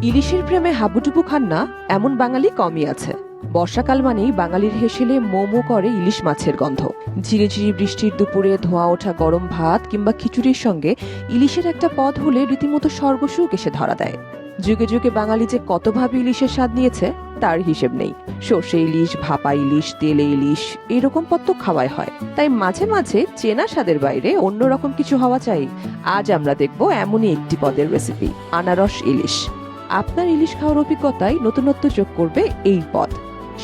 ইলিশের প্রেমে হাবুডুবু খান না এমন বাঙালি কমই আছে। বর্ষাকাল মানেই বাঙালির হেসেলে মোমো করে ইলিশ মাছের গন্ধ। ঝিরিঝিরি বৃষ্টির দুপুরে ধোঁয়া ওঠা গরম ভাত কিংবা খিচুড়ির সঙ্গে ইলিশের একটা পদ হলে রীতিমতো স্বর্গসুখ এসে ধরা দেয়। যুগে যুগে বাঙালি যে কতভাবে ইলিশের স্বাদ নিয়েছে তার হিসেব নেই। সর্ষে ইলিশ, ভাপা ইলিশ, তেলে ইলিশ এরকম পদ তো খাওয়াই হয়। তাই মাঝে মাঝে চেনা স্বাদের বাইরে অন্যরকম কিছু হওয়া চাই। আজ আমরা দেখব এমনই একটি পদের রেসিপি, আনারস ইলিশ। আপনার ইলিশ খাওয়ার অভিজ্ঞতায় নতুনত্ব যোগ করবে এই পদ।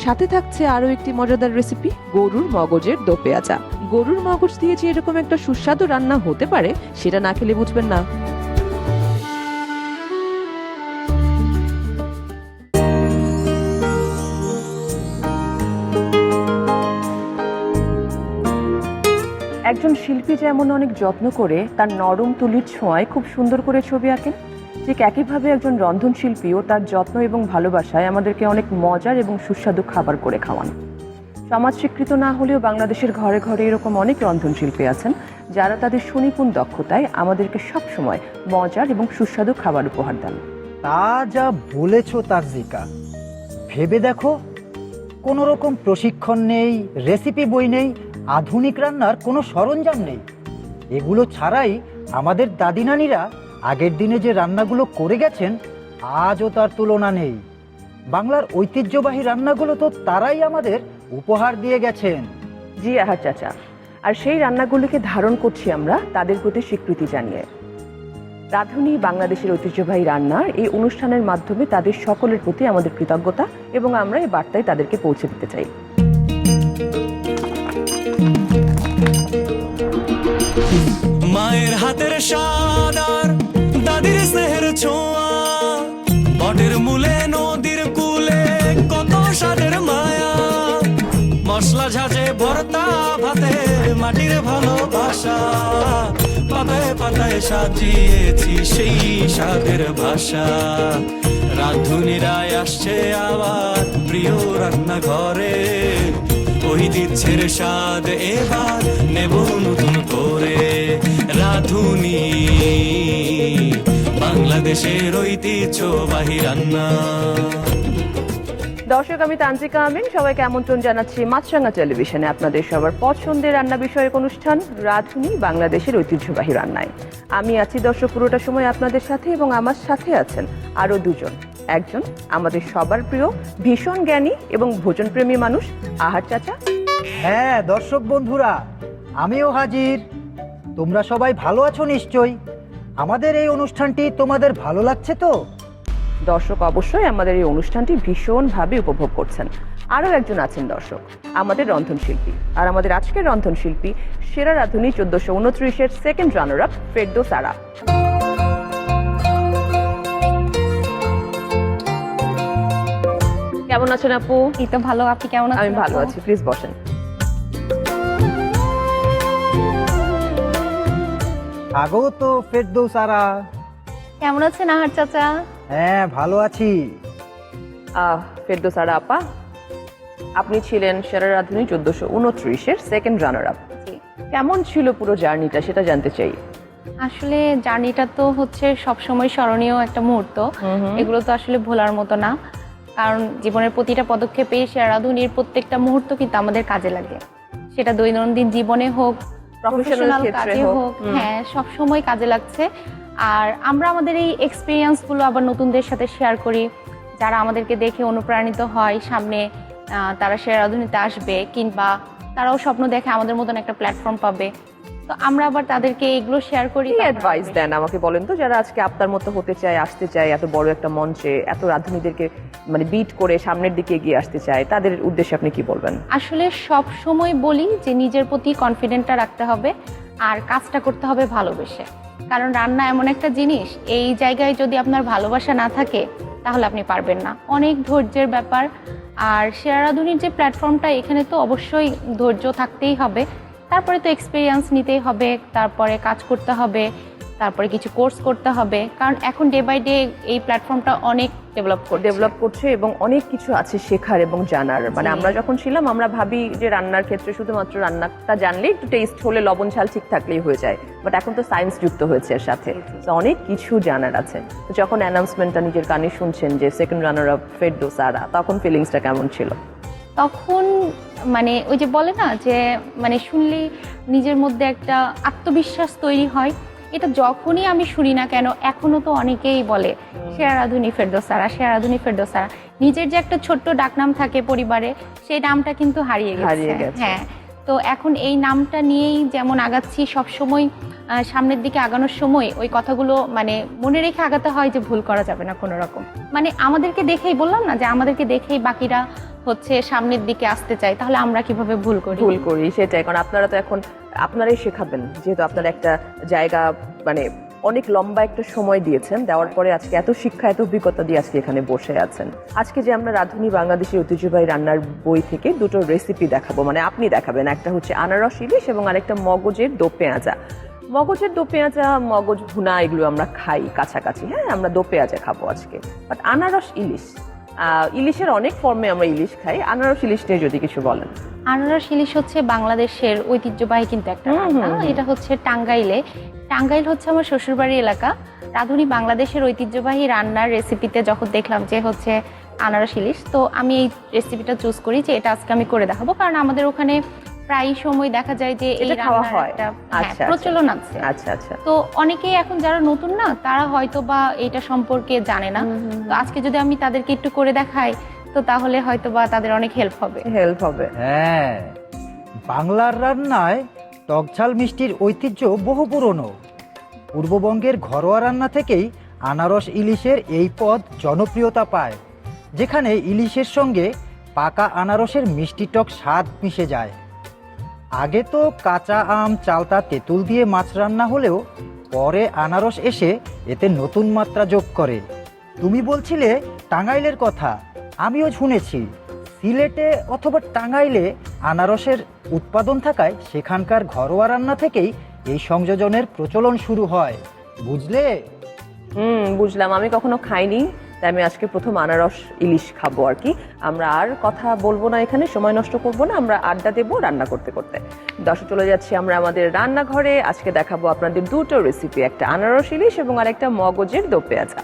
সাথে থাকছে আরো একটি মজাদার রেসিপি, গরুর মগজের দো পেঁয়াজা। গরুর মগজ দিয়ে যে এরকম একটা সুস্বাদু রান্না হতে পারে সেটা না খেলে বুঝবেন না। একজন শিল্পী যেমন অনেক যত্ন করে তার নরম তুলির ছোঁয়ায় খুব সুন্দর করে ছবি আঁকেন, ঠিক একইভাবে একজন রন্ধনশিল্পীও তার যত্ন এবং ভালোবাসায় আমাদেরকে অনেক মজার এবং সুস্বাদু খাবার করে খাওয়ান। সমাজ স্বীকৃত না হলেও বাংলাদেশের ঘরে ঘরে এরকম অনেক রন্ধনশিল্পী আছেন যারা তাদের সুনিপুণ দক্ষতায় আমাদেরকে সবসময় মজার এবং সুস্বাদু খাবার উপহার দেন। তা যা বলেছ তারজিকা, ভেবে দেখো, কোনো রকম প্রশিক্ষণ নেই, রেসিপি বই নেই, আধুনিক রান্নার কোনো সরঞ্জাম নেই। এগুলো ছাড়াই আমাদের দাদি নানিরা আগের দিনে যে রান্নাগুলো করে গেছেন আজও তার তুলনা নেই। বাংলার ঐতিহ্যবাহী রান্নাগুলো তো তারাই আমাদের উপহার দিয়ে গেছেন। জি আহার চাচা, আর সেই রান্নাগুলিকে ধারণ করছি আমরা তাদের প্রতি স্বীকৃতি জানিয়ে। রাঁধুনি বাংলাদেশের ঐতিহ্যবাহী রান্নার এই অনুষ্ঠানের মাধ্যমে তাদের সকলের প্রতি আমাদের কৃতজ্ঞতা এবং আমরা এই বার্তায় তাদেরকে পৌঁছে দিতে চাই। মায়ের হাতের স্বাদ আর দাদির স্নেহের ছোঁয়া, বটের মূলে নদীর কূলে কত স্বাদের মায়া, মশলা ঝাঁঝে ভর্তা ভাতে মাটির ভালোবাসা, পাতায় পাতায় সাজিয়েছি সেই স্বাদের ভাষা। রাঁধুনিরাই আসছে আবার প্রিয় রান্নাঘরে, ওই দিচ্ছের স্বাদ এবার নেব নতুন করে। রাঁধুনি বাংলাদেশের ঐতিহ্যবাহী রান্না। দর্শক, আমি তান্ত্রিকা আমিন, সবাইকে আমন্ত্রণ জানাচ্ছি মাছরাঙা টেলিভিশনে আপনাদের সবার পছন্দের রান্না বিষয়ক অনুষ্ঠান রাঁধুনি বাংলাদেশের ঐতিহ্যবাহী রান্নায়। আমি আছি দর্শক পুরোটা সময় আপনাদের সাথে, এবং আমার সাথে আছেন আরো দুজন। একজন আমাদের সবার প্রিয়, ভীষণ জ্ঞানী এবং ভোজনপ্রেমী মানুষ, আহার চাচা। হ্যাঁ দর্শক বন্ধুরা, আমিও হাজির। তোমরা সবাই ভালো আছো নিশ্চয়ই? আমাদের এই অনুষ্ঠানটি তোমাদের ভালো লাগছে তো? দর্শক অবশ্যই আমাদের এই অনুষ্ঠানটি ভীষণভাবে উপভোগ করছেন। আরও একজন আছেন দর্শক, আমাদের রন্ধনশিল্পী। আর আমাদের আজকের রন্ধনশিল্পী সেরা রাঁধুনি 1429-এর সেকেন্ড রানার আপ ফেরদৌস আরা। কেমন আছেন আপু? এই তো ভালো, আপনি কেমন আছেন? আমি ভালো আছি, প্লিজ বসেন। স্বাগত ফেরদৌস আরা। কেমন আছেন আহার চাচা? হ্যাঁ ভালো আছি। ফেরদৌস আরা আপা, আপনি ছিলেন সেরা রাঁধুনি 1429-এর সেকেন্ড রানার আপ। কেমন ছিল পুরো জার্নিটা সেটা জানতে চাই। আসলে জার্নিটা তো হচ্ছে সবসময় স্মরণীয় একটা মুহূর্ত। এগুলো তো আসলে ভোলার মতো না, কারণ জীবনের প্রতিটা পদক্ষেপে সেরা রাঁধুনির প্রত্যেকটা মুহূর্ত কিন্তু আমাদের কাজে লাগে। সেটা দৈনন্দিন জীবনে হোক, প্রফেশনাল কাজে হোক, হ্যাঁ সবসময় কাজে লাগছে। আর আমরা আমাদের এই এক্সপিরিয়েন্সগুলো আবার নতুনদের সাথে শেয়ার করি, যারা আমাদেরকে দেখে অনুপ্রাণিত হয়, সামনে তারা সেরা রাঁধুনিতে আসবে, কিংবা তারাও স্বপ্ন দেখে আমাদের মতন একটা প্ল্যাটফর্ম পাবে। তো আমরা আবার তাদেরকে এগুলো শেয়ার করি। কি অ্যাডভাইস দেন আমাকে বলেন তো, যারা আজকে আপনার মতো হতে চায়, আসতে চায়, এত বড় একটা মঞ্চে এত রাঁধুনিদেরকে মানে বিট করে সামনের দিকে এগিয়ে আসতে চায়, তাদের উদ্দেশ্যে আপনি কি বলবেন? আসলে সব সময় বলি যে নিজের প্রতি কনফিডেন্টটা রাখতে হবে আর কাজটা করতে হবে ভালোবেসে। কারণ রান্না এমন একটা জিনিস, এই জায়গায় যদি আপনার ভালোবাসা না থাকে তাহলে আপনি পারবেন না। অনেক ধৈর্যের ব্যাপার। আর সেরা রাঁধুনির যে প্ল্যাটফর্মটা, এখানে তো অবশ্যই ধৈর্য থাকতেই হবে, তারপরে তো এক্সপিরিয়েন্স নিতেই হবে, তারপরে কাজ করতে হবে, তারপরে কিছু কোর্স করতে হবে, কারণ এখন ডে বাই ডে এই প্ল্যাটফর্মটা অনেক ডেভেলপ করছে এবং অনেক কিছু আছে শেখার এবং জানার। মানে জি। আমরা যখন ছিলাম আমরা ভাবি যে রান্নার ক্ষেত্রে শুধুমাত্র রান্নাটা জানলে একটু টেস্ট হলে লবণ ঝাল ঠিক থাকলেই হয়ে যায়, বাট এখন তো সায়েন্স যুক্ত হয়েছে এর সাথে, তো অনেক কিছু জানার আছে। তো যখন অ্যানাউন্সমেন্টটা নিজের কানে শুনছেন যে সেকেন্ড রানার আপ ফেরদৌস আরা, তখন ফিলিংসটা কেমন ছিল? তখন মানে ওই যে বলে না যে মানে শুনলেই নিজের মধ্যে একটা আত্মবিশ্বাস তৈরি হয়। এটা যখনই আমি শুনি না কেন, এখনো তো অনেকেই বলে সেরা রাঁধুনি ফেরদৌস আরা, সেরা রাঁধুনি ফেরদৌস আরা। নিজের যে একটা ছোট্ট ডাকনাম থাকে পরিবারে, সেই নামটা কিন্তু হারিয়ে গেছে। হ্যাঁ, তো এখন এই নামটা নিয়েই যেমন আগাচ্ছি, সবসময় সামনের দিকে আগানোর সময় ওই কথাগুলো মানে মনে রেখে আগাতে হয় যে ভুল করা যাবে না কোনো রকম। মানে আমাদেরকে দেখেই বললাম না যে আমাদেরকে দেখেই বাকিরা হচ্ছে সামনের দিকে আসতে চায়, তাহলে আমরা কিভাবে ভুল করি? সেটাই, কারণ আপনারা তো এখন আপনারাই শেখাবেন, যেহেতু আপনারা একটা জায়গা মানে অনেক লম্বা একটা সময় দিয়েছেন, দেওয়ার পরে আজকে এত শিক্ষা এত অভিজ্ঞতা দিয়ে আজকে এখানে বসে আছেন। আজকে যে আমরা রাঁধুনি বাংলাদেশের ঐতিহ্যবাহী রান্নার বই থেকে দুটো রেসিপি দেখাবো, মানে আপনি দেখাবেন, একটা হচ্ছে আনারস ইলিশ এবং আরেকটা মগজের দো পেঁয়াজা। মগজের দো পেঁয়াজা, মগজ ভুনা এগুলো আমরা খাই কাছাকাছি, হ্যাঁ আমরা দো পেঁয়াজা খাবো আজকে। বাট আনারস ইলিশ, ইলিশের অনেক ফর্মে আমরা ইলিশ খাই, আনারস ইলিশ নিয়ে যদি কিছু বলেন। আনারস ইলিশ হচ্ছে বাংলাদেশের ঐতিহ্যবাহী কিন্তু একটা রান্না। এটা হচ্ছে টাঙ্গাইলে। টাঙ্গাইল হচ্ছে আমার শ্বশুরবাড়ি এলাকা। রাঁধুনি বাংলাদেশের ঐতিহ্যবাহী রান্নার রেসিপিতে যখন দেখলাম যে হচ্ছে আনারস ইলিশ, তো আমি এই রেসিপিটা চুজ করি যে এটা আজকে আমি করে দেখাবো, কারণ আমাদের ওখানে প্রায় সময় দেখা যায় যে এই খাওয়া রান্নার হয়। একটা আচ্ছা, প্রচলন আছে। আচ্ছা আচ্ছা। তো অনেকেই এখন যারা নতুন না, তারা হয়তো বা এটা সম্পর্কে জানে না। তো আজকে যদি আমি তাদেরকে একটু করে দেখাই, তো তাহলে হয়তো বা তাদের অনেক হেল্প হবে। হ্যাঁ, বাংলার রান্নায় টকঝাল মিষ্টির ঐতিহ্য বহু পুরনো। পূর্ববঙ্গের ঘরোয়া রান্না থেকেই আনারস ইলিশের এই পদ জনপ্রিয়তা পায়, যেখানে ইলিশের সঙ্গে পাকা আনারসের মিষ্টি টক স্বাদ মিশে যায়। আগে তো কাঁচা আম, চালতা, তেঁতুল দিয়ে মাছ রান্না হলেও পরে আনারস এসে এতে নতুন মাত্রা যোগ করে। তুমি বলছিলে টাঙ্গাইলের কথা, আমিও শুনেছি সিলেটে অথবা টাঙ্গাইলে আনারসের উৎপাদন থাকায় সেখানকার ঘরোয়া রান্না থেকেই এই সংযোজনের প্রচলন শুরু হয়। বুঝলে? বুঝলাম। আমি কখনো খাইনি, তাই আমি আজকে প্রথম আনারস ইলিশ খাবো আর কি। আমরা আর কথা বলবো না, এখানে সময় নষ্ট করবো না, আমরা আড্ডা দেবো রান্না করতে করতে। দর্শক, চলে যাচ্ছি আমরা আমাদের রান্নাঘরে। আজকে দেখাবো আপনাদের দুটো রেসিপি, একটা আনারস ইলিশ এবং আরেকটা মগজের দো পেঁয়াজা।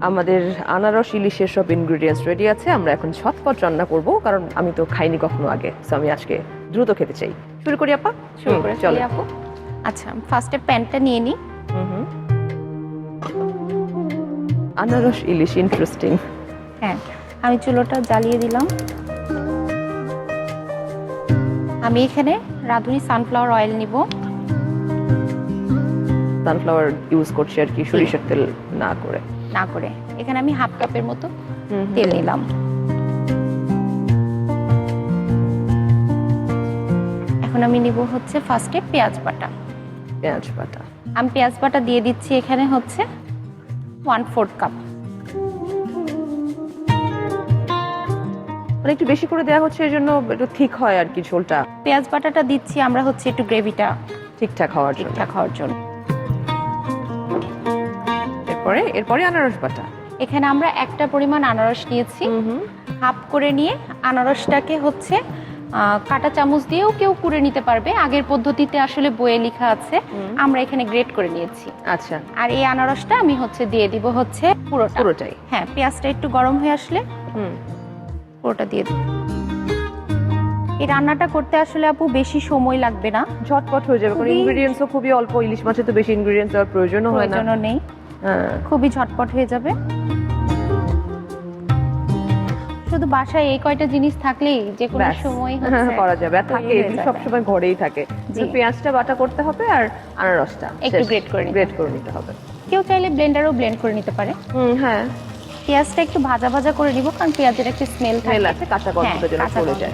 আমাদের আনারস ইলিশের সব ইনগ্রেডিয়েন্টস রেডি আছে। আমরা এখন ঝটপট রান্না করব, কারণ আমি তো খাইনি কখনো আগে, সো আমি আজকে দ্রুত খেতে চাই। শুরু করি আপা? শুরু করে চলো ফেলি আপু। আচ্ছা, ফার্স্টে প্যানটা নিয়ে নিই। আনারস ইলিশ ইন্টারেস্টিং। হ্যাঁ, আমি চুলোটা জ্বালিয়ে দিলাম। আমি এখানে রাঁধুনি সানফ্লাওয়ার অয়েল নিব। সানফ্লাওয়ার ইউজ করছি আর কি, সরিষার তেল না করে। এখানে আমি হাফ কাপের মতো তেল নিলাম। এখন আমি নিব হচ্ছে ফার্স্টে পেঁয়াজ বাটা। আমি পেঁয়াজ বাটা দিয়ে দিচ্ছি এখানে হচ্ছে 1/4 কাপ। মানে একটু বেশি করে দেওয়া হচ্ছে, এই জন্য একটু ঠিক হয় আর কি ঝোলটা। পেঁয়াজ বাটাটা দিচ্ছি আমরা হচ্ছে একটু গ্রেভিটা ঠিকঠাক হওয়ার জন্য। এরপরে আনারস বাটা। এখানে আমরা একটা পরিমাণ আনারস নিয়েছি, হাফ করে নিয়ে আনারসটাকে হচ্ছে কাঁটা চামচ দিয়েও কেউ কুড়ে নিতে পারবে। আগের পদ্ধতিতে আসলে বইয়ে লেখা আছে, আমরা এখানে গ্রেট করে নিয়েছি। আচ্ছা। আর এই আনারসটা আমি হচ্ছে দিয়ে দিব হচ্ছে পুরোটাই। হ্যাঁ, পেঁয়াজটা একটু গরম হয়ে আসলে পুরোটা দিয়ে দিব। এই রান্নাটা করতে আসলে আপু বেশি সময় লাগবে না, ঝটপট হয়ে যাবে, কারণ ইনগ্রেডিয়েন্টসও খুবই অল্প। ইলিশ মাছে তো বেশি ইনগ্রেডিয়েন্টস দেওয়ার প্রয়োজনও নেই, খুবই ঝটপট হয়ে যাবে। শুধু বাসায় এই কয়টা জিনিস থাকলেই যে কোনো সময় করা যাবে। আর থাকে সব সময় ঘরেই থাকে। পেঁয়াজটা বাটা করতে হবে আর আনারসটা একটু গ্রেট করে নিতে হবে। কেউ চাইলে ব্লেন্ডারও ব্লেন্ড করে নিতে পারে। হ্যাঁ, পেঁয়াজটা একটু ভাজা ভাজা করে নিব, কারণ পেঁয়াজের একটা স্মেল আছে, কাঁচা গন্ধটা যেন চলে যায়।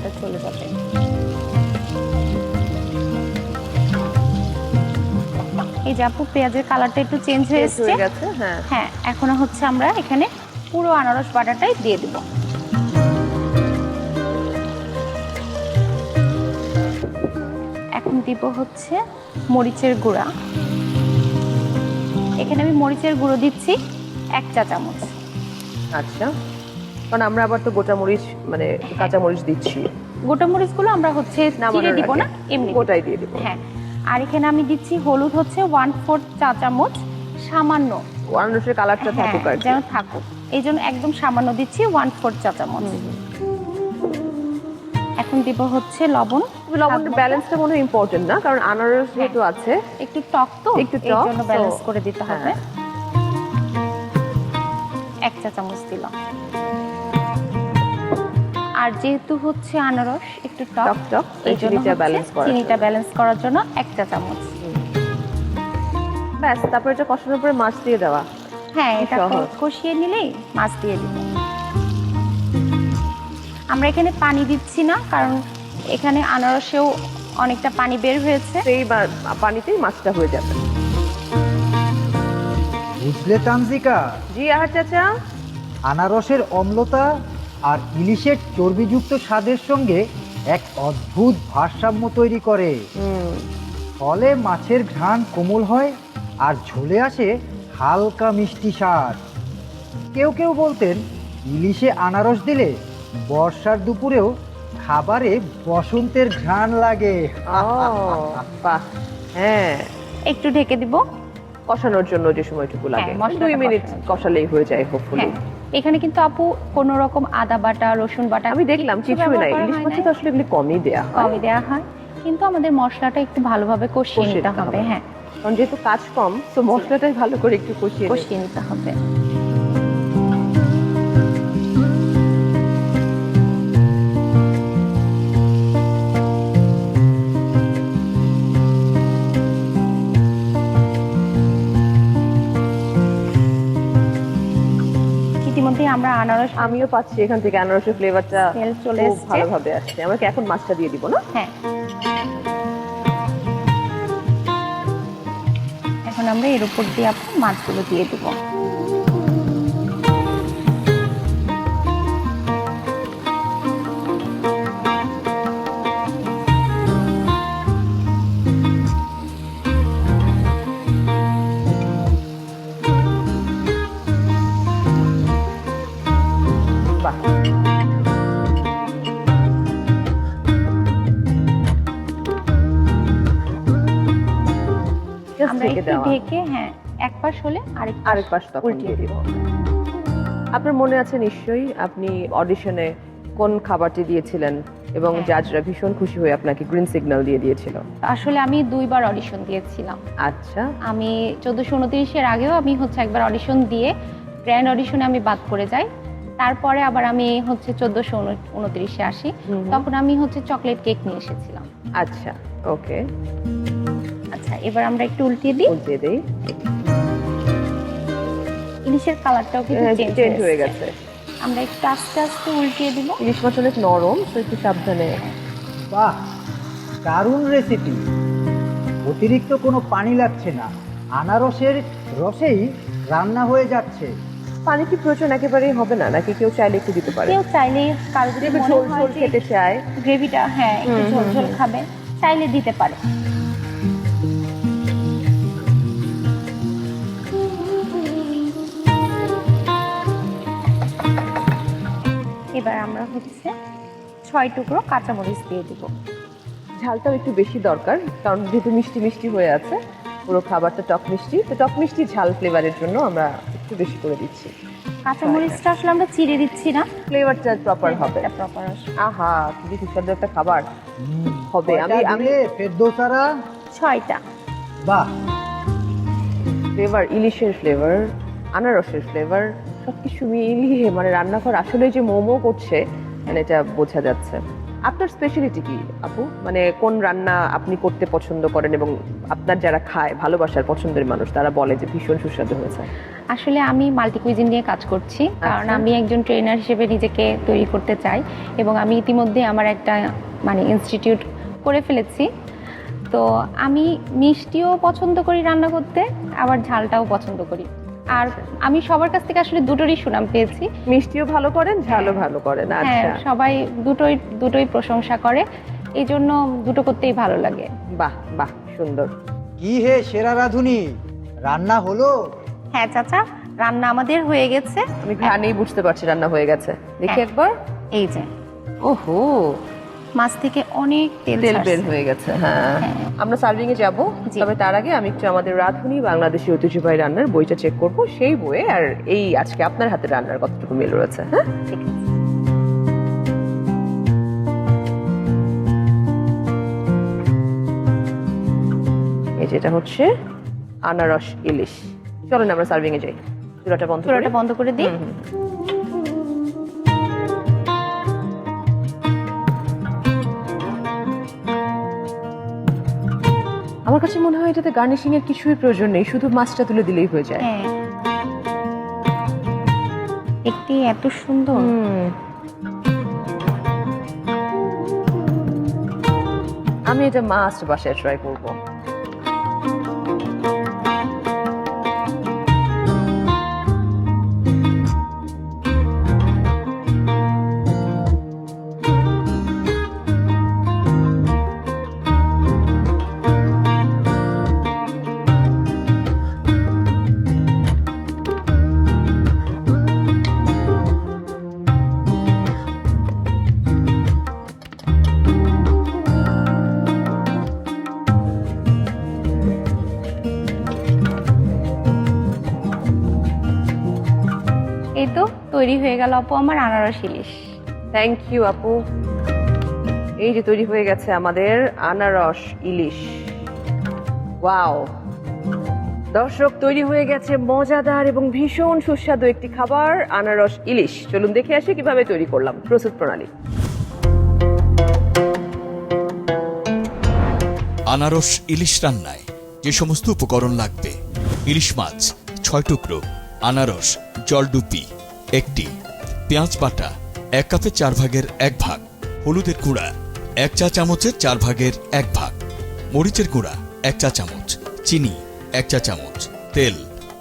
এই যে আপু পেঁয়াজের কালারটা একটু চেঞ্জ হয়ে গেছে। হ্যাঁ, এখন হচ্ছে আমরা এখানে পুরো আনারস বাটাটাই দিয়ে দিব। এখন দিব হচ্ছে মরিচের গুঁড়া। এখানে আমি মরিচের গুঁড়ো দিচ্ছি 1 চা চামচ। আচ্ছা, কারণ আমরা আবার তো গোটা মরিচ মানে কাঁচা মরিচ দিচ্ছি, গোটা মরিচগুলো আমরা হচ্ছে চিড়ে দিব না, এমনি গোটাই দিয়ে দিব। হ্যাঁ, আর এখানে আমি দিচ্ছি হলুদ হচ্ছে 1/4 চা চামচ, সামান্য, আনারসের কালারটা থাকুক আর কি। যেন থাকুক এই জন্য একদম সামান্য দিচ্ছি 1/4 চা চামচ। এখন দিব হচ্ছে লবণ। লবণের ব্যালেন্সটা মনে হয় ইম্পর্টেন্ট না, কারণ আনারস যেহেতু আছে একটু টক তো, একটু এই টক, জন্য so- ব্যালেন্স করে দিতে হবে। হ্যাঁ। 1 চা চামচ দিলাম। আর যেহেতু হচ্ছে আনারস একটু টক টক টক, এই জন্য চিনিটা ব্যালেন্স করার চিনিটা ব্যালেন্স করার জন্য 1 চা চামচ। ব্যাস, তারপরে এটা কষানোর পরে মাছ দিয়ে দেওয়া। হ্যাঁ, এটা সহজ। কষিয়ে নিলেই মাছ দিয়ে দিব। আমরা এখানে পানি দিচ্ছি না, কারণ এখানে আনারসেও অনেকটা পানি বের হয়েছে। সেই পানিতেই মাছটা হয়ে যাবে। বুঝলে তানজিকা, জি আহার চাচা। আনারসের অম্লতা আর ইলিশের চর্বিযুক্ত স্বাদের সঙ্গে এক অদ্ভুত ভারসাম্য তৈরি করে। ফলে মাছের ঘ্রাণ কোমল হয় আর ঝোলে আসে হালকা মিষ্টি স্বাদ। কেউ কেউ বলতেন ইলিশে আনারস দিলে বর্ষার দুপুরেও খাবারে বসন্তের ঘ্রাণ লাগে। বাহ, হ্যাঁ, একটু ঢেকে দিব। কষানোর জন্য যে সময়টুকু লাগে হ্যাঁ, মশলাটা 2 মিনিট কষানোর জন্য। কষালেই হয়ে যায় হোপফুলি। হ্যাঁ, এখানে কিন্তু আপু কোনো রকম আদা বাটা, রসুন বাটা আমি দেখলাম কিচ্ছু কিছুই নাই, ব্যবহার করা ইলিশ হয় মাছে নাই। তো আসলে এগুলি কমই দেয়া হয়, কমই দেওয়া হয়, কিন্তু আমাদের মশলাটা একটু ভালোভাবে কষিয়ে কষিয়ে নিতে নিতে হবে। হবে। হ্যাঁ, কারণ যেহেতু কাজ কম, তো মশলাটাই ভালো করে একটু কষিয়ে নিতে। কষিয়ে নিতে হবে। ইতিমধ্যে আমরা আনারস, আমিও পাচ্ছি এখান থেকে আনারসের ফ্লেভারটা Smell চলে খুব এসছে। ভালোভাবে আসছে। আমাকে এখন মাছটা দিয়ে দিব না? হ্যাঁ, এখন আমরা এর উপর দিয়ে আপু মাছগুলো দিয়ে দিব। বাহ, Just আমরা ঢেকে একটু দেওয়া। ঢেকে, হ্যাঁ, এক পাশ হলে আরেক পাশ তখন উল্টিয়ে দিয়ে দিব। দিব। আপনার মনে আছে নিশ্চয়ই আপনি অডিশনে কোন খাবারটি দিয়েছিলেন এবং হ্যাঁ। জাজরা ভীষণ খুশি হয়ে আপনাকে গ্রিন সিগন্যাল দিয়ে দিয়েছিল। আসলে আমি 2 বার অডিশন দিয়েছিলাম। আচ্ছা, আমি 1429-এর আগেও আমি হচ্ছে একবার অডিশন দিয়ে গ্র্যান্ড অডিশনে আমি বাদ পড়ে যাই। তারপরে আবার আমি হচ্ছে 1429-এ আসি। তখন আমি হচ্ছে চকলেট কেক নিয়ে এসেছিলাম। আচ্ছা, ওকে, আচ্ছা, এবার আমরা একটু উল্টিয়ে দিই। উল্টে দেই। ইলিশের কালারটাও কিন্তু চেঞ্জ চেঞ্জ হয়ে গেছে। আমরা একটু আস্তে আস্তে উল্টিয়ে দিব। ইলিশ মাছ অনেক নরম, তো একটু সাবধানে। বাহ, দারুণ রেসিপি। অতিরিক্ত কোনো পানি লাগছে না, আনারসের রসেই রান্না হয়ে যাচ্ছে। পানি কি প্রয়োজন একেবারেই হবে না, নাকি কেউ চাইলে একটু দিতে পারে? কেউ চাইলে, কারো যদি একটু মনে ঝোল হয় ঝোল যে খেতে চায়, গ্রেভিটা, হ্যাঁ, একটু ঝোল ঝোল খাবে, চাইলে দিতে পারে। এবার আমরা হচ্ছে 6 টুকরো কাঁচামরিচ দিয়ে দিব। ঝালটাও একটু বেশি দরকার, কারণ যেহেতু মিষ্টি মিষ্টি হয়ে আছে, পুরো খাবারটা টক মিষ্টি, তো টক মিষ্টি ঝাল ফ্লেভারের জন্য আমরা একটু বেশি করে দিচ্ছি। কাঁচামরিচটা আসলে আমরা চিড়ে দিচ্ছি না, ফ্লেভারটা প্রপার হবে। প্রপার আসবে। আহা, খুবই সুস্বাদু একটা খাবার হবে। আমি ফেরদৌসারা 6টা। বাহ, ফ্লেভার, ইলিশের ফ্লেভার, আনারসের ফ্লেভার, সবকিছু মিলিয়ে মানে রান্নাঘর আসলে যে মোমো করছে, মানে এটা বোঝা যাচ্ছে। আপনার স্পেশালিটি কি আপু? মানে কোন রান্না আপনি করতে পছন্দ করেন এবং আপনার যারা খায়, ভালোবাসার পছন্দের মানুষ, তারা বলে যে ভীষণ সুস্বাদু হয়েছে? আসলে আমি মাল্টি কুইজিন নিয়ে কাজ করছি, কারণ আচ্ছা। আমি একজন ট্রেনার হিসেবে নিজেকে তৈরি করতে চাই, এবং আমি ইতিমধ্যে আমার একটা মানে ইনস্টিটিউট করে ফেলেছি। তো আমি মিষ্টিও পছন্দ করি রান্না করতে, আবার ঝালটাও পছন্দ করি। আর আমি সবার কাছ থেকে আসলে দুটোরই সুনাম পেয়েছি। মিষ্টিও ভালো করেন, ঝালও ভালো করেন। হ্যাঁ, আচ্ছা, সবাই দুটোই প্রশংসা করে, এই জন্য দুটো করতেই ভালো লাগে। বাহ বাহ, সুন্দর। কি হে সেরা রাঁধুনি, রান্না হলো? হ্যাঁ চাচা, রান্না আমাদের হয়ে গেছে। আমি ঘ্রাণেই বুঝতে পারছি রান্না হয়ে গেছে। দেখি হ্যাঁ। একবার। এই যে ওহো, মাছ থেকে অনেক তেল তেল বের ছাড়ছে। হয়ে গেছে। হ্যাঁ, আমরা সার্ভিং এ যাব, জি। তবে তার আগে আমি একটু আমাদের রাঁধুনি বাংলাদেশি ঐতিহ্যবাহী রান্নার বইটা চেক করব, সেই বইয়ে আর এই আজকে আপনার হাতে রান্নার কতটুকু মিল রয়েছে। হ্যাঁ, ঠিক আছে। এই যেটা হচ্ছে আনারস ইলিশ। চলেন আমরা সার্ভিং এ যাই। চুলাটা বন্ধ করে। চুলাটা বন্ধ করে দিই। আমার কাছে মনে হয় এটাতে গার্নিশিং এর কিছুই প্রয়োজন নেই, শুধু মাছটা তুলে দিলেই হয়ে যায়। হ্যাঁ, দেখতে এত সুন্দর। আমি এটা মাস্ট বাসায় ট্রাই করব। এই তো তৈরি হয়ে গেল আপু আমার আনারস ইলিশ। থ্যাংক ইউ আপু। এই যে তৈরি হয়ে গেছে আমাদের আনারস ইলিশ। ওয়াও, দর্শক, তৈরি হয়ে গেছে মজাদার এবং ভীষণ সুস্বাদু একটি খাবার, আনারস ইলিশ। চলুন দেখে আসি কিভাবে তৈরি করলাম, প্রস্তুত প্রণালী। আনারস ইলিশ রান্নায় যে সমস্ত উপকরণ লাগবে: ইলিশ মাছ 6 টুকরো, আনারস জলডুপি 1টি, পেঁয়াজ বাটা 1 কাপে 4 ভাগের 1 ভাগ, হলুদের গুঁড়া 1 চা চামচের 4 ভাগের 1 ভাগ, মরিচের গুঁড়া 1 চা চামচ, চিনি 1 চা চামচ, তেল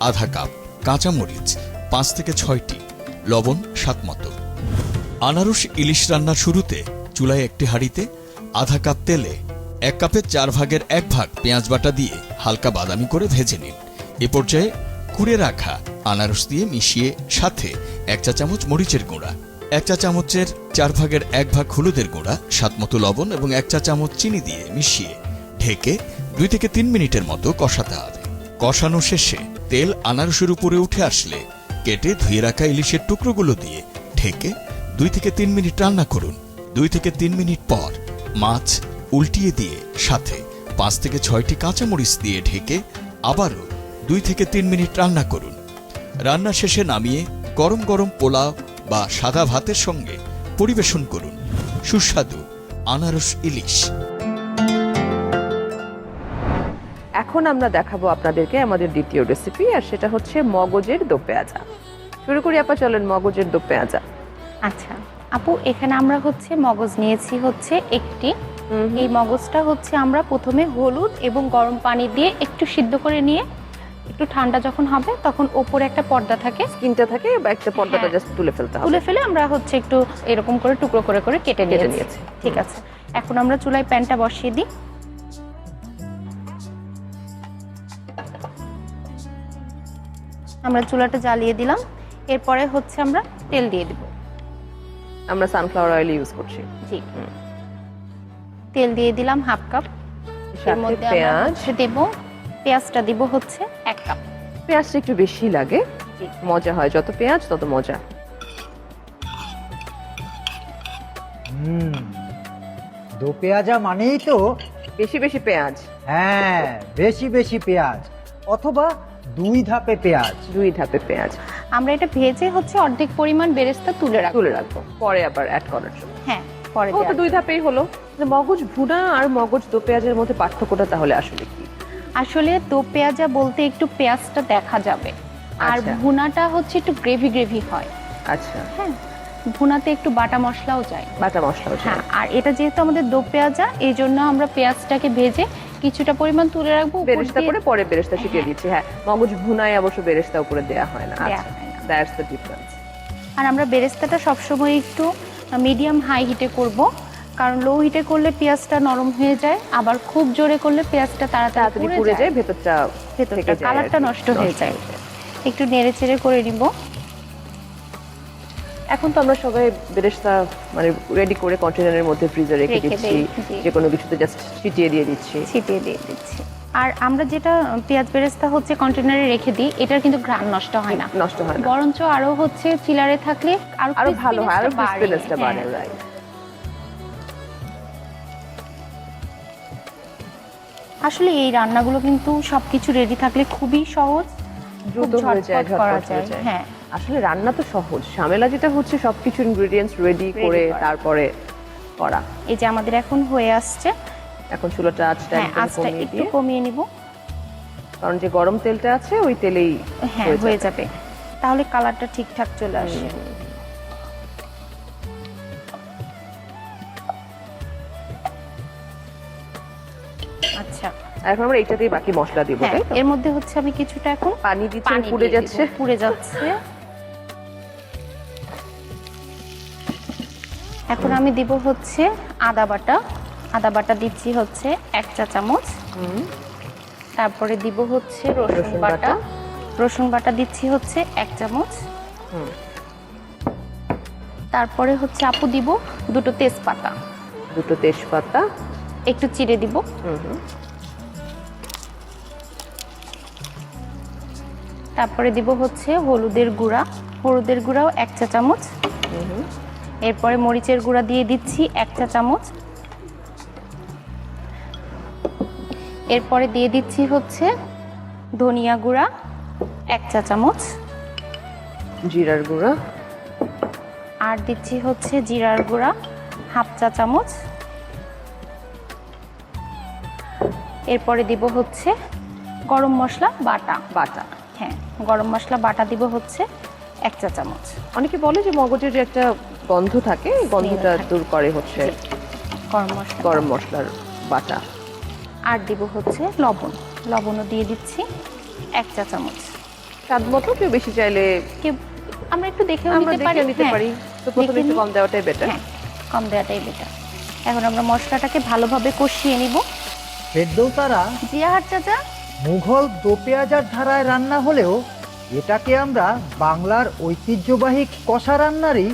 আধা কাপ, কাঁচা মরিচ 5 থেকে 6টি, লবণ স্বাদ মতো। আনারস ইলিশ রান্নার শুরুতে চুলায় একটি হাঁড়িতে আধা কাপ তেলে 1 কাপের 4 ভাগের 1 ভাগ পেঁয়াজ বাটা দিয়ে হালকা বাদামি করে ভেজে নিন। এ পর্যায়ে কুড়ে রাখা আনারস দিয়ে মিশিয়ে সাথে 1 চা চামচ মরিচের গুঁড়া, 1 চা চামচের 4 ভাগের 1 ভাগ হলুদের গুঁড়া, স্বাদমতো লবণ এবং 1 চা চামচ চিনি দিয়ে মিশিয়ে ঢেকে 2 থেকে 3 মিনিটের মতো কষাতে হবে। কষানো শেষে তেল আনারসের উপরে উঠে আসলে কেটে ধুয়ে রাখা ইলিশের টুকরোগুলো দিয়ে ঢেকে 2 থেকে 3 মিনিট রান্না করুন। 2 থেকে 3 মিনিট পর মাছ উল্টিয়ে দিয়ে সাথে 5 থেকে 6টি কাঁচামরিচ দিয়ে ঢেকে আবারও 2 থেকে 3 মিনিট রান্না করুন। রান্না শেষে নামিয়ে গরম গরম পোলাও বা সাদা ভাতের সঙ্গে পরিবেশন করুন সুস্বাদু আনারস ইলিশ। এখন আমরা দেখাবো আপনাদেরকে আমাদের দ্বিতীয় রেসিপি, আর সেটা হচ্ছে মগজের দো পেঁয়াজা। শুরু করি আপা, চলেন মগজের দো পেঁয়াজা। আচ্ছা আপু, এখানে আমরা হচ্ছে মগজ নিয়েছি হচ্ছে একটি। এই মগজটা হচ্ছে আমরা প্রথমে হলুদ এবং গরম পানি দিয়ে একটু সিদ্ধ করে নিয়ে একটু ঠান্ডা যখন হবে তখন ওপরে একটা পর্দা থাকে, স্কিনটা থাকে বা একটা পর্দাটা হ্যাঁ। জাস্ট তুলে ফেলতে হবে। তুলে ফেলে আমরা হচ্ছে একটু এরকম করে টুকরো করে করে কেটে নিয়েছি। নিয়েছি। ঠিক আছে, এখন আমরা চুলায় প্যানটা বসিয়ে দিই। আমরা চুলাটা জ্বালিয়ে দিলাম, এরপরে হচ্ছে আমরা তেল দিয়ে দিব। আমরা সানফ্লাওয়ার অয়েল ইউজ করছি। জি, তেল দিয়ে দিলাম হাফ কাপ। এর সাথে মধ্যে আমরা পেঁয়াজ, হচ্ছে দেব, পেঁয়াজটা দিব হচ্ছে 1 কাপ। পেঁয়াজটা একটু বেশি লাগে, জি। মজা হয়, যত পেঁয়াজ তত মজা। দো পেঁয়াজা মানেই তো বেশি বেশি পেঁয়াজ, হ্যাঁ বেশি বেশি পেঁয়াজ, অথবা 2 ধাপে পেঁয়াজ। 2 ধাপে পেঁয়াজ আমরা এটা ভেজে হচ্ছে অর্ধেক পরিমাণ বেরেস্তা তুলে রাখবো। তুলে রাখবো, পরে আবার অ্যাড করার জন্য। হ্যাঁ, পরে ও তো দেয়া 2 ধাপেই হলো। মগজ ভুনা আর মগজ দো পেঁয়াজের মধ্যে পার্থক্যটা তাহলে আসলে কি? আসলে দো পেঁয়াজা বলতে একটু পেঁয়াজটা দেখা যাবে, আর আচ্ছা। ভুনাটা হচ্ছে একটু গ্রেভি গ্রেভি হয়। আচ্ছা, হ্যাঁ, ভুনাতে একটু বাটা মশলাও যায়। বাটা মশলা। হ্যাঁ, আর এটা যেহেতু আমাদের দো পেঁয়াজা, এই জন্য আমরা পেঁয়াজটাকে ভেজে কিছুটা পরিমাণ তুলে রাখবো, উপর বেরেস্তা দিয়ে করে পরে বেরেস্তা ছিটিয়ে দিচ্ছি। হ্যাঁ, মগজ ভুনায় অবশ্য বেরেস্তা উপরে দেয়া হয় না। দেয়া আচ্ছা, হয় না। That's the difference. আর আমরা বেরেস্তাটা সবসময় একটু মিডিয়াম হাই হিটে করব, কারণ লো হিটে করলে পেঁয়াজটা নরম হয়ে যায়, আবার খুব জোরে করলে পেঁয়াজটা তাড়াতাড়ি তাড়াতাড়ি পুড়ে যায়, ভেতরটা থেকে যায়, কালারটা আর কি, নষ্ট হয়ে যায়। একটু নেড়ে চেড়ে করে নিব। এখন তো আমরা সবাই বেরেস্তা মানে রেডি করে কন্টেনারের মধ্যে ফ্রিজে রেখে রেখে দিচ্ছি, দেই, জি। যে কোনো কিছুতে জাস্ট ছিটিয়ে দিয়ে দিচ্ছি। ছিটিয়ে দিয়ে দিচ্ছি। আর আমরা যেটা পেঁয়াজ বেরেস্তা হচ্ছে কন্টেনারে রেখে দিই, এটার কিন্তু ঘ্রাণ নষ্ট হয় না, নষ্ট হয় না, বরঞ্চ আরো হচ্ছে চিলারে থাকলে আরো ভালো হয়, আরো crispiness-টা ক্রিসপিনেসটা বাড়ে। বাড়ে। হ্যাঁ। রাইট। আসলে এই রান্নাগুলো কিন্তু সবকিছু রেডি থাকলে খুবই সহজ, দ্রুত খুব হয়ে যায়, ঝটপট করা ঝটপট হয়ে যায়। যায়। হ্যাঁ, আসলে রান্না তো সহজ, ঝামেলা যেটা হচ্ছে সবকিছু ইনগ্রেডিয়েন্টস রেডি করে করা। তারপরে করা। এই যে আমাদের এখন হয়ে আসছে। এখন চুলাটা আঁচটা হ্যাঁ, একদম আঁচটা কমিয়ে একটু দিয়ে, কমিয়ে নিব। কারণ যে গরম তেলটা আছে ওই তেলেই হ্যাঁ, হয়ে যাবে, তাহলে কালারটা ঠিকঠাক চলে আসে। আচ্ছা, আর এখন আমরা এইটাতেই বাকি মশলা দিব, হ্যাঁ, তাই তো? এর মধ্যে হচ্ছে আমি কিছুটা এখন পানি দিচ্ছি, পানি পুড়ে দিয়ে যাচ্ছে। দিব। পুড়ে যাচ্ছে। এখন আমি দিব হচ্ছে আদা বাটা। আদা বাটা দিচ্ছি হচ্ছে 1 চা চামচ। তারপরে দিব হচ্ছে রসুন রসুন বাটা। বাটা। রসুন বাটা দিচ্ছি হচ্ছে 1 চামচ। হুম। তারপরে হচ্ছে আপু দিব 2টো তেজপাতা, দুটো তেজপাতা। একটু চিড়ে দিব। তারপরে দিব হচ্ছে হলুদের গুঁড়া। হলুদের গুঁড়াও 1 চা চামচ। এরপরে মরিচের গুঁড়া দিয়ে দিচ্ছি 1 চা চামচ। এরপরে দিয়ে দিচ্ছি হচ্ছে ধনিয়া গুঁড়া 1 চা চামচ। জিরার গুঁড়া। আর দিচ্ছি হচ্ছে জিরার গুঁড়া 1/2 চা চামচ। এরপরে দিব হচ্ছে গরম মশলা বাটা। বাটা। হ্যাঁ, গরম মশলা বাটা দিব হচ্ছে 1 চা চামচ। অনেকে বলে যে মগজের যে একটা গন্ধ থাকে, এই গন্ধটা থাকে। দূর করে হচ্ছে গরম মশলা। গরম মশলার বাটা। আর দিব হচ্ছে লবণ। লবণও দিয়ে দিচ্ছি 1 চা চামচ। স্বাদ মতো, কেউ বেশি চাইলে কেউ আমরা একটু দেখেও আমরা নিতে পারি। দেখে নিতে হ্যাঁ, পারি, তো প্রথমে দেখে একটু নিই। কম দেওয়াটাই বেটার। হ্যাঁ, কম দেওয়াটাই বেটার। এখন আমরা মশলাটাকে ভালোভাবে কষিয়ে নিব। ফেরদৌসারা, জিয়াহাট চাচা, মুঘল দো পেঁয়াজার ধারায় রান্না হলেও এটাকে আমরা বাংলার ঐতিহ্যবাহী কষা রান্নারই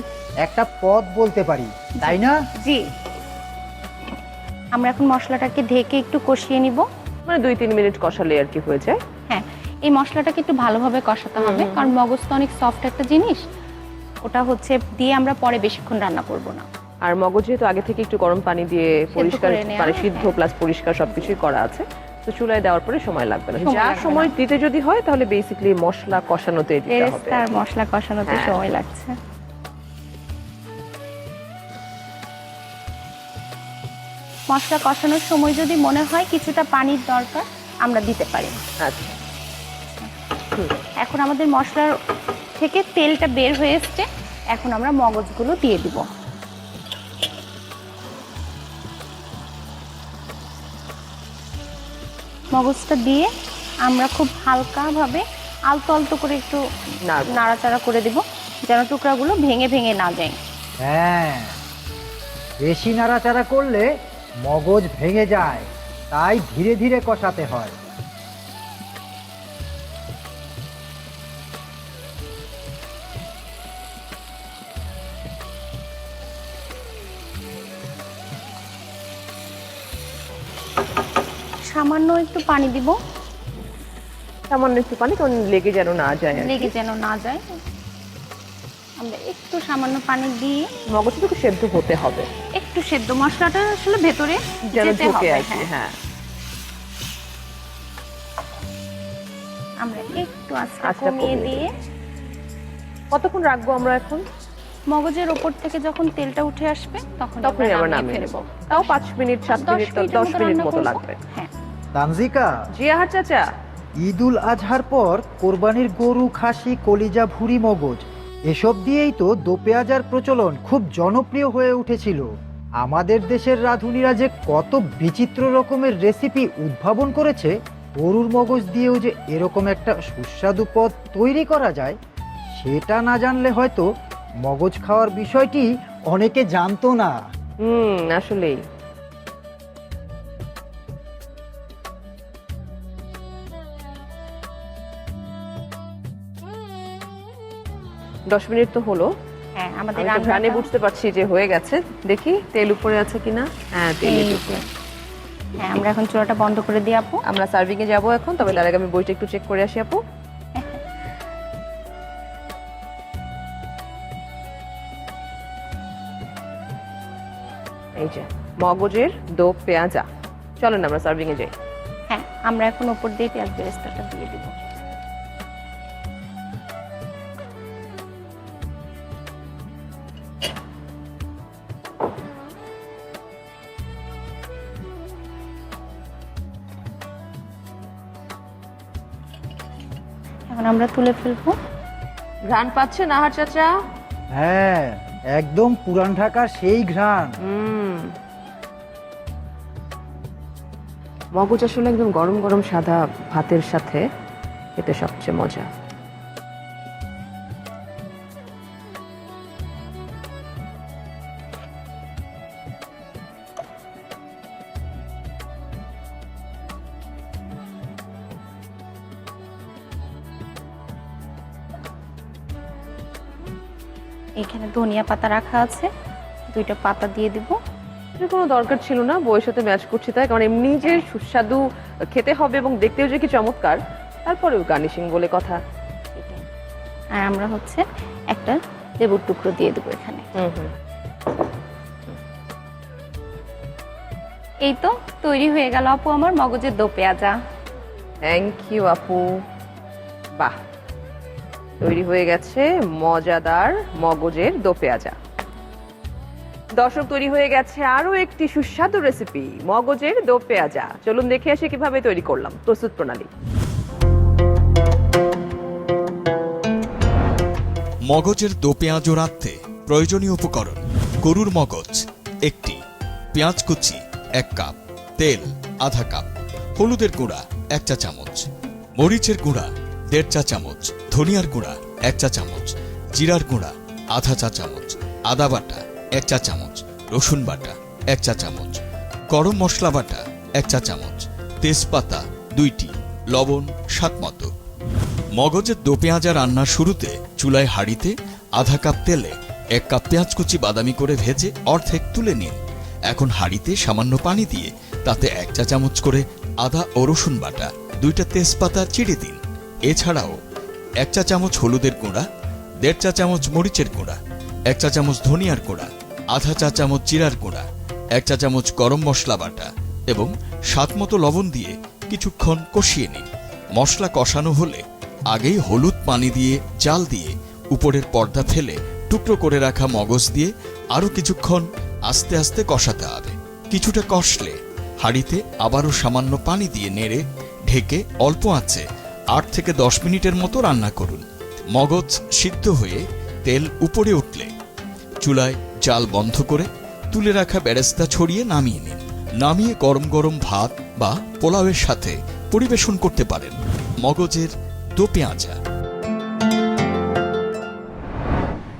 একটা পদ বলতে পারি, তাই না? জি। আমরা এখন মশলাটাকে ঢেকে একটু কষিয়ে নিব। মানে 2-3 মিনিট কষালে আর কি হয়ে যায়। হ্যাঁ, এই মশলাটাকে একটু ভালোভাবে কষাতে হবে, কারণ মগজ তো অনেক সফট একটা জিনিস। ওটা হচ্ছে দিয়ে আমরা পরে বেশিক্ষণ রান্না করব না। আর মগজ যেহেতু আগে থেকে একটু গরম পানি দিয়ে পরিষ্কার করে নেওয়া, মানে সিদ্ধ হ্যাঁ। প্লাস পরিষ্কার সবকিছুই করা আছে, তো চুলায় দেওয়ার পরে সময় লাগবে না। সময় যা লাগবে সময় না। দিতে যদি হয় তাহলে বেসিক্যালি মশলা কষানোতে দিতে হবে। বেরেস্তা আর মশলা কষানোতে হ্যাঁ। সময় লাগছে। মশলা কষানোর সময় যদি মনে হয় কিছুটা পানির দরকার, আমরা দিতে পারি। আচ্ছা। এখন আমাদের মশলার থেকে তেলটা বের হয়ে এসছে, এখন আমরা মগজগুলো দিয়ে দিব। মগজটা দিয়ে আমরা খুব হালকাভাবে আলতো আলতো করে একটু নাড়বো। নাড়াচাড়া করে দিব, যেন টুকরাগুলো ভেঙে ভেঙে না যায়। হ্যাঁ, বেশি নাড়াচাড়া করলে মগজ ভেঙে যায়, তাই ধীরে ধীরে কষাতে হয়। সামান্য একটু পানি দিব, সামান্য একটু পানি, কারণ লেগে যেন না যায় আর কি। লেগে যেন না যায়। আমরা একটু সামান্য পানি দিয়ে মগজটুকু সেদ্ধ হতে হবে, একটু সেদ্ধ, মশলাটা আসলে ভেতরে যেন যেতে ঢোকে হবে। আর কি। হ্যাঁ, হ্যাঁ, আমরা একটু আঁচটা আঁচটা কমিয়ে কমিয়ে দিয়ে কতক্ষণ রাখবো আমরা এখন? মগজের ওপর থেকে যখন তেলটা উঠে আসবে তখন তখনই আমরা নামিয়ে নামিয়ে ফেলবো। নেবো। তাও 5 মিনিট 7 মিনিট 10 মিনিট রান্না মতো করবো। লাগবে। হ্যাঁ, তানজিকা, জিয়াহাট চাচা, ঈদ উল আজহার পর কোরবানির গরু, খাসি, কলিজা, ভুঁড়ি, মগজ এসব দিয়েই তো দো পেঁয়াজার প্রচলন খুব জনপ্রিয় হয়ে উঠেছিল। আমাদের দেশের রাঁধুনিরা যে কত বিচিত্র রকমের রেসিপি উদ্ভাবন করেছে, গরুর মগজ দিয়েও যে এরকম একটা সুস্বাদু পদ তৈরি করা যায়, সেটা না জানলে হয়তো মগজ খাওয়ার বিষয়টি অনেকে জানতো না। আসলেই। দশ মিনিট তো হলো। হ্যাঁ, আমাদের আমি তো ঘ্রাণে রান্নাটা বুঝতে পারছি যে হয়ে গেছে। দেখি তেল উপরে আছে কিনা। হ্যাঁ, তেল এই যে। হ্যাঁ, আমরা এখন চুলাটা বন্ধ করে দিই আপু। আমরা সার্ভিং এ যাবো এখন, তবে তার আগে আমি বইটা একটু চেক করে আসি আপু। এই যে মগজের দো পেঁয়াজা। চলেন আমরা সার্ভিং এ যাই। হ্যাঁ, আমরা এখন উপর দিয়ে পেঁয়াজ বেরেস্তাটা দিয়ে দিব। এখন আমরা তুলে ফেলবো। ঘ্রাণ পাচ্ছেন আহার চাচা? হ্যাঁ, একদম পুরান ঢাকার সেই ঘ্রাণ। মগজ আসলে একদম গরম গরম সাদা ভাতের সাথে খেতে সবচেয়ে মজা। এখানে ধনিয়া পাতা রাখা আছে, 2টা পাতা দিয়ে দিব। এর কোনো দরকার ছিল না, বইয়ের সাথে ম্যাচ করছি তাই, কারণ এমনি যে সুস্বাদু খেতে হবে এবং দেখতেও যে কি চমৎকার, তারপরেও গার্নিশিং বলে কথা। আর আমরা হচ্ছে একটা লেবুর টুকরো দিয়ে দেবো এখানে। এই তো তৈরি হয়ে গেল আপু আমার মগজের দো পেঁয়াজা। থ্যাংক ইউ আপু। বাহ, তৈরি হয়ে গেছে মজাদার মগজের দো পেঁয়াজা। দর্শক, তৈরি হয়ে গেছে আরো একটি সুস্বাদু রেসিপি, মগজের দো পেঁয়াজা। চলুন দেখে আসি কিভাবে তৈরি করলাম। প্রস্তুত প্রণালী। মগজের দো পেঁয়াজ রাঁধতে প্রয়োজনীয় উপকরণ: গরুর মগজ 1টি, পেঁয়াজ কুচি 1 কাপ, তেল আধা কাপ, হলুদের গুঁড়া 1 চা চামচ, মরিচের গুঁড়া 1.5 চা চামচ, ধনিয়ার গুঁড়া 1 চা চামচ, জিরার গুঁড়া আধা চা চামচ, আদা বাটা 1 চা চামচ, রসুন বাটা 1 চা চামচ, গরম মশলা বাটা 1 চা চামচ, তেজপাতা 2টি, লবণ স্বাদ মতো। মগজের দো পেঁয়াজা রান্নার শুরুতে চুলায় হাঁড়িতে আধা কাপ তেলে 1 কাপ পেঁয়াজ কুচি বাদামি করে ভেজে অর্ধেক তুলে নিন। এখন হাঁড়িতে সামান্য পানি দিয়ে তাতে 1 চা চামচ করে আদা ও রসুন বাটা, 2টা তেজপাতা চিড়ে দিন। এছাড়াও 1 চা চামচ হলুদের গুঁড়া, 1.5 চা চামচ মরিচের গুঁড়া, 1 চা চামচ ধনিয়ার গুঁড়া, আধা চা চামচ জিরার গুঁড়া, 1 চা চামচ গরম মশলা বাটা এবং স্বাদ মতো লবণ দিয়ে কিছুক্ষণ কষিয়ে নিন। মশলা কষানো হলে আগেই হলুদ পানি দিয়ে জাল দিয়ে উপরের পর্দা ফেলে টুকরো করে রাখা মগজ দিয়ে আরও কিছুক্ষণ আস্তে আস্তে কষাতে হবে। কিছুটা কষলে হাঁড়িতে আবারও সামান্য পানি দিয়ে নেড়ে ঢেকে অল্প আঁচে 8 থেকে 10 মিনিটের মতো রান্না করুন। মগজ সিদ্ধ হয়ে তেল উপরে উঠলে চুলায় জাল বন্ধ করে তুলে রাখা বেরেস্তা ছড়িয়ে নামিয়ে নিন। নামিয়ে গরম গরম ভাত বা পোলাওয়ের সাথে পরিবেশন করতে পারেন মগজের দো পেঁয়াজা।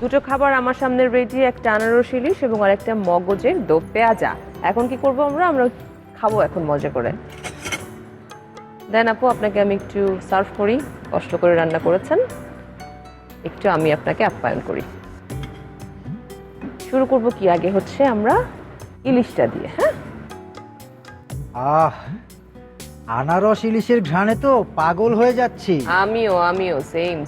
দুটো খাবার আমার সামনে রেডি, একটা আনারস ইলিশ এবং আরেকটা মগজের দো পেঁয়াজা। এখন কি করবো আমরা খাবো এখন মজা করে। দেন আপু, আপনাকে আমি একটু সার্ভ করি, কষ্ট করে রান্না করেছেন, একটু আমি আপনাকে আপ্যায়ন করি। শুরু করব কি, আগে হচ্ছে আমরা ইলিশটা দিয়ে। হ্যাঁ, আহ, আনারস ইলিশের ঘ্রাণে তো পাগল হয়ে যাচ্ছি। আমিও সেম।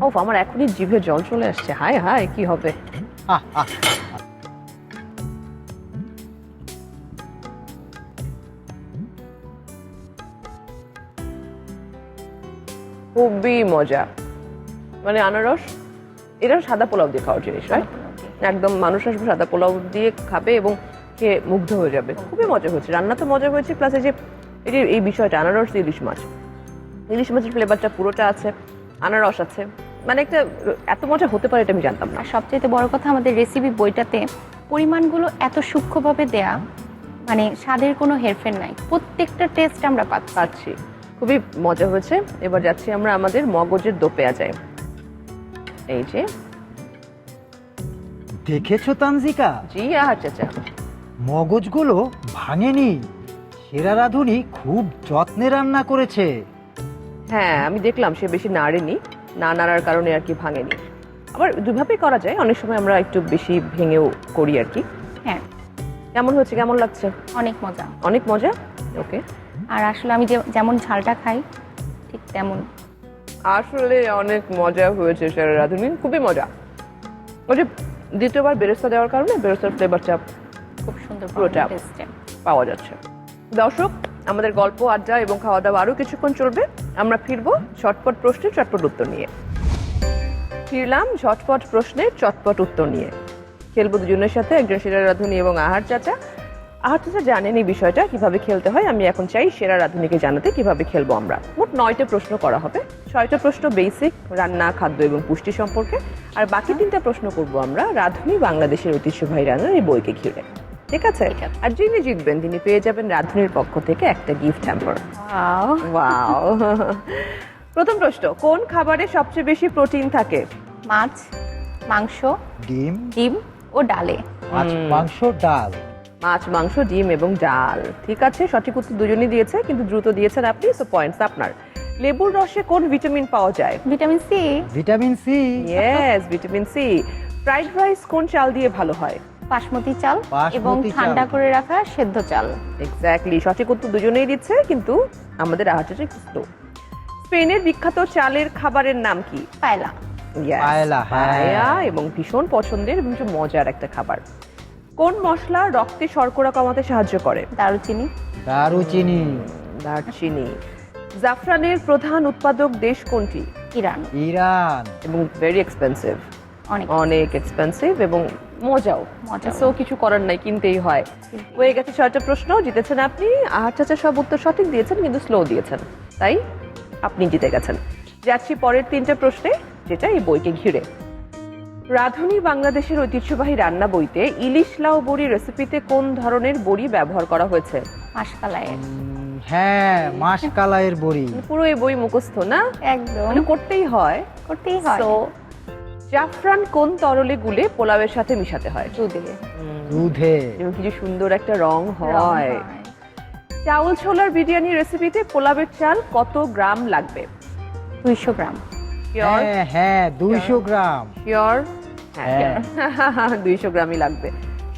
ওফ, আমার এখনই জিভে জল চলে আসছে। হায় হায়, কি হবে। আহ, আহ, খুবই মজা। মানে আনারস, এটা সাদা পোলাও দিয়ে খাওয়ার জিনিস, রাইট? একদম মানুষ আসবে সাদা পোলাও দিয়ে খাবে এবং খেয়ে মুগ্ধ হয়ে যাবে। খুবই মজা হয়েছে, রান্না তো মজা হয়েছে, প্লাস এই বিষয়টা আনারস ইলিশ মাছের ফ্লেভারটা পুরোটা আছে, আনারস আছে, মানে একটা এত মজা হতে পারে এটা আমি জানতাম না। আর সবচেয়ে বড় কথা, আমাদের রেসিপি বইটাতে পরিমাণগুলো এত সূক্ষ্মভাবে দেয়া, মানে স্বাদের কোনো হেরফের নাই, প্রত্যেকটা টেস্ট আমরা পাচ্ছি। পাচ্ছি, খুবই মজা হয়েছে। এবার যাচ্ছি আমরা আমাদের মগজের দো পেঁয়াজায়। এই যে, দেখেছো তানজিকা, জি আহার চাচা, মগজগুলো ভাঙেনি। সেরা রাঁধুনি খুব যত্নে রান্না করেছে। হ্যাঁ আমি দেখলাম সে বেশি নাড়েনি, না নাড়ার কারণে আর কি ভাঙেনি। আবার দুভাবেই করা যায়, অনেক সময় আমরা একটু বেশি ভেঙেও করি আর কি। হ্যাঁ, কেমন হয়েছে, কেমন লাগছে? অনেক মজা। অনেক মজা। ওকে, আর আসলে আমি যেমন ঝালটা খাই ঠিক তেমন। আসলে অনেক মজা হয়েছে সেরা রাঁধুনি, খুবই মজা। ওই যে দ্বিতীয়বার বেরেস্তা দেওয়ার কারণে বেরেস্তার ফ্লেভারটা খুব সুন্দর পুরোটা টেস্টে। পাওয়া যাচ্ছে। দর্শক, আমাদের গল্প, আড্ডা এবং খাওয়া দাওয়া আরও কিছুক্ষণ চলবে। আমরা ফিরবো ঝটপট প্রশ্নের চটপট উত্তর নিয়ে। ফিরলাম ঝটপট প্রশ্নের চটপট উত্তর নিয়ে। খেলবো দুজনের সাথে, একজন সেরা রাঁধুনি এবং আহার চাচা। আহার চাচা জানেন এই বিষয়টা কিভাবে খেলতে হয়। আমি এখন চাই সেরা রাঁধুনিকে জানাতে কিভাবে খেলবো আমরা। মোট 9টা প্রশ্ন করা হবে। 6টা প্রশ্ন বেসিক রান্না, খাদ্য এবং পুষ্টি সম্পর্কে, আর বাকি 3টা প্রশ্ন করব আমরা রাঁধুনি বাংলাদেশের ঐতিহ্যবাহী রান্নার এই বইকে ঘিরে। ঠিক আছে? আর যিনি জিতবেন তিনি পেয়ে যাবেন রাঁধুনির পক্ষ থেকে একটা গিফট হ্যাম্পার। ওয়াও! প্রথম প্রশ্ন, কোন খাবারে সবচেয়ে বেশি প্রোটিন থাকে? মাছ, মাংস, ডিম, ডিম ও ডালে। মাছ, মাংস, ডাল। মাছ, মাংস, ডিম এবং ডাল। ঠিক আছে, সঠিক উত্তর দুজনই দিয়েছে, কিন্তু দ্রুত দিয়েছেন আপনি, সো পয়েন্টস আপনার। লেবুর রসে কোন ভিটামিন পাওয়া যায়? Vitamin C. Vitamin C. Yes, vitamin C. Fried rice কোন চাল দিয়ে ভালো হয়? বাসমতি চাল বাসমতি এবং চাল। ঠান্ডা করে রাখা সেদ্ধ চাল। এক্স্যাক্টলি, সঠিক উত্তর দুজনেই দিচ্ছে, কিন্তু আমাদের আহারটা একটু স্লো। স্পেনের বিখ্যাত চালের খাবারের নাম কি? পায়লা। Yes, পায়েলা, হ্যাঁ। পায়া, এবং ভীষণ পছন্দের এবং ভীষণ মজার একটা খাবার। কোন মশলা রক্তে শর্করা কমাতে সাহায্য করে? দারুচিনি। দারুচিনি। দারচিনি। জাফরানের প্রধান উৎপাদক দেশ কোনটি? ইরান। ইরান। এবং ভেরি এক্সপেন্সিভ, অনেক অনেক এক্সপেন্সিভ এবং মজাও। মজাও। সো কিছু করার নাই, কিনতেই হয়। হয়ে গেছে 6টা প্রশ্ন, জিতেছেন আপনি। আহার চাচা সব উত্তর সঠিক দিয়েছেন, কিন্তু স্লো দিয়েছেন, তাই আপনি জিতে গেছেন। যাচ্ছি পরের 3টে প্রশ্নে, যেটা এই বইকে ঘিরে। রাঁধুনি বাংলাদেশের ঐতিহ্যবাহী রান্না বইতে ইলিশ লাউ বড়ি রেসিপিতে কোন ধরনের বড়ি ব্যবহার করা হয়েছে? মাসকালাইয়ের। হ্যাঁ, মাসকালাইয়ের বড়ি। পুরো এই বই মুখস্থ না? একদম মানে করতেই হয়। করতেই হয়। তো জাফরান কোন তরলে গুলে পোলাওয়ের সাথে মিশাতে হয়? দুধে। দুধে। এবং কিছু সুন্দর একটা রং হয়। চাউল ছোলার বিরিয়ানি রেসিপিতে পোলাওয়ের চাল কত গ্রাম লাগবে? 200 গ্রাম। শিওর? হ্যাঁ হ্যাঁ, 200 গ্রাম। শিওর? হ্যাঁ। 200 গ্রামই লাগবে।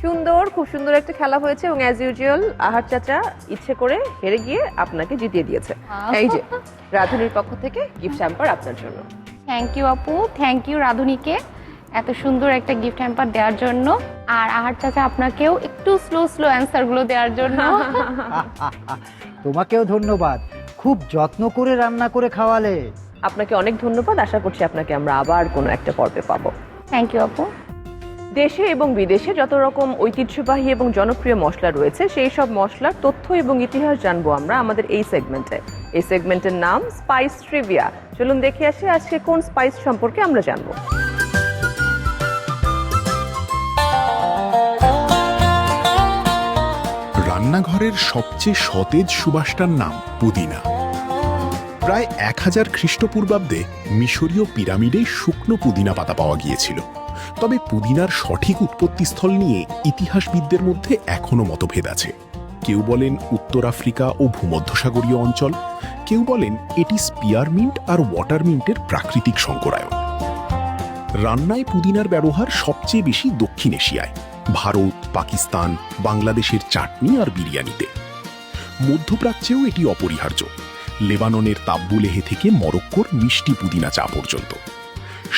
সুন্দর, খুব সুন্দর একটা খেলা হয়েছে, এবং অ্যাজ ইউজুয়াল আহার চাচা ইচ্ছে করে হেরে গিয়ে আপনাকে জিতিয়ে দিয়েছে। এই যে রাঁধুনির পক্ষ থেকে গিফট হ্যাম্পার আপনার জন্য। থ্যাংক ইউ আপু, থ্যাংক ইউ রাঁধুনিকে এত সুন্দর একটা গিফট হ্যাম্পার দেওয়ার জন্য, আর আহার চাচা আপনাকেও একটু স্লো অ্যান্সারগুলো দেওয়ার জন্য। তোমাকেও ধন্যবাদ, খুব যত্ন করে রান্না করে খাওয়ালে। আপনাকে অনেক ধন্যবাদ। আশা করছি আপনাকে আমরা আবার কোনো একটা পর্বে পাবো। থ্যাংক ইউ আপু। দেশে এবং বিদেশে যত রকম ঐতিহ্যবাহী এবং জনপ্রিয় মশলা রয়েছে, সেই সব মশলার তথ্য এবং ইতিহাস জানবো আমরা আমাদের এই সেগমেন্টে। এই সেগমেন্টের নাম স্পাইস ট্রিভিয়া। চলুন দেখে আসি আজকে কোন স্পাইস সম্পর্কে আমরা জানবো। রান্নাঘরের সবচেয়ে সতেজ সুবাসটার নাম পুদিনা। প্রায় 1000 খ্রিস্টপূর্বাব্দে মিশরীয় পিরামিডে শুকনো পুদিনা পাতা পাওয়া গিয়েছিল। তবে পুদিনার সঠিক উৎপত্তিস্থল নিয়ে ইতিহাসবিদদের মধ্যে এখনো মতভেদ আছে। কেউ বলেন উত্তর আফ্রিকা ও ভূমধ্যসাগরীয় অঞ্চল, কেউ বলেন এটি স্পিয়ারমিন্ট আর ওয়াটারমিন্টের প্রাকৃতিক সংকরায়ন। রান্নায় পুদিনার ব্যবহার সবচেয়ে বেশি দক্ষিণ এশিয়ায়, ভারত, পাকিস্তান, বাংলাদেশের চাটনি আর বিরিয়ানিতে। মধ্যপ্রাচ্যেও এটি অপরিহার্য, লেবাননের তাব্বুলেহে থেকে মরক্কোর মিষ্টি পুদিনা চা পর্যন্ত।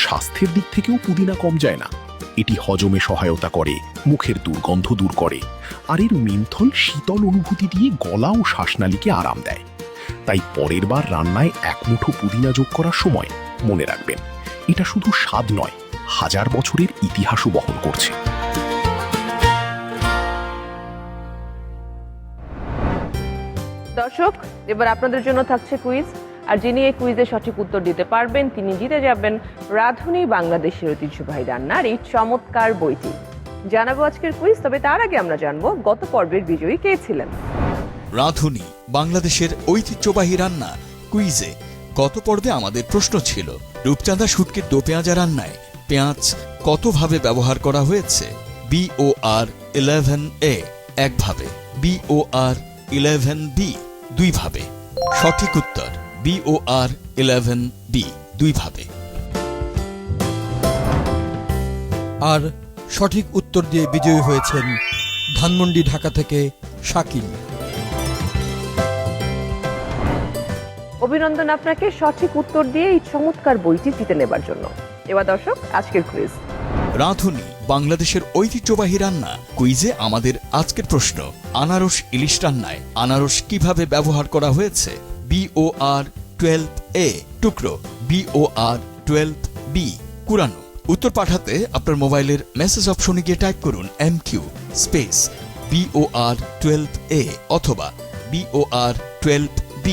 স্বাস্থ্যের দিক থেকেও পুদিনা কম যায় না। এটি হজমে সহায়তা করে, মুখের দুর্গন্ধ দূর করে, আর এর মেন্থল শীতল অনুভূতি দিয়ে গলা ও শ্বাসনালীকে আরাম দেয়। তাই পরের বার রান্নায় এক মুঠো পুদিনা যোগ করার সময় মনে রাখবেন, এটা শুধু স্বাদ নয়, 1000 বছরের ইতিহাসও বহন করছে। দর্শক, এবার আপনাদের জন্য থাকছে কুইজ, আর যিনি এই কুইজের সঠিক উত্তর দিতে পারবেন তিনি জিতে যাবেন রাঁধুনি বাংলাদেশের ঐতিহ্যবাহী রান্নার এই চমৎকার বইটি। জানাবো আজকের কুইজ, তবে তার আগে আমরা জানবো গত পর্বের বিজয়ী কে ছিলেন। রাঁধুনি বাংলাদেশের ঐতিহ্যবাহী রান্না কুইজে গত পর্বে আমাদের প্রশ্ন ছিল রূপচাঁদা শুটকির দো পেঁয়াজা রান্নায় পেঁয়াজ কতভাবে ব্যবহার করা হয়েছে। BOR 11A একভাবে, BOR 11B দুইভাবে। সঠিক উত্তর BOR 11B দুইভাবে। আর সঠিক উত্তর দিয়ে বিজয়ী হয়েছেন ধানমন্ডি ঢাকা থেকে শাকিল। অভিনন্দন আপনাকে সঠিক উত্তর দিয়ে এই চমৎকার বইটি জিতে নেবার জন্য। এবার দর্শক আজকের কুইজ। রাঁধুনি বাংলাদেশের ঐতিহ্যবাহী রান্না কুইজে আমাদের আজকের প্রশ্ন আনারস ইলিশ রান্নায় আনারস কিভাবে ব্যবহার করা হয়েছে। BOR 12A টুকরো, BOR 12B কুরানো। উত্তর পাঠাতে আপনার মোবাইলের মেসেজ অপশনে গিয়ে টাইপ করুন MQ স্পেস BOR 12A অথবা BOR 12B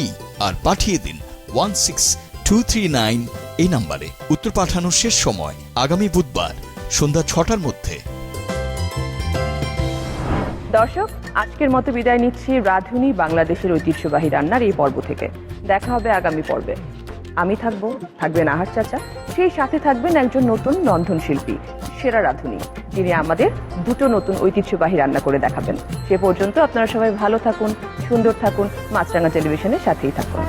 আর পাঠিয়ে দিন 16239 এই নম্বরে। উত্তর পাঠানোর শেষ সময় আগামী বুধবার সন্ধ্যা 6টার মধ্যে। দর্শক আজকের মতো বিদায় নিচ্ছি রাঁধুনি বাংলাদেশের ঐতিহ্যবাহী রান্নার এই পর্ব থেকে। দেখা হবে আগামী পর্বে। আমি থাকবো, থাকবেন আহার চাচা, সেই সাথে থাকবেন একজন নতুন রন্ধনশিল্পী সেরা রাঁধুনি, যিনি আমাদের দুটো নতুন ঐতিহ্যবাহী রান্না করে দেখাবেন। সে পর্যন্ত আপনারা সবাই ভালো থাকুন, সুন্দর থাকুন, মাছরাঙা টেলিভিশনের সাথেই থাকুন।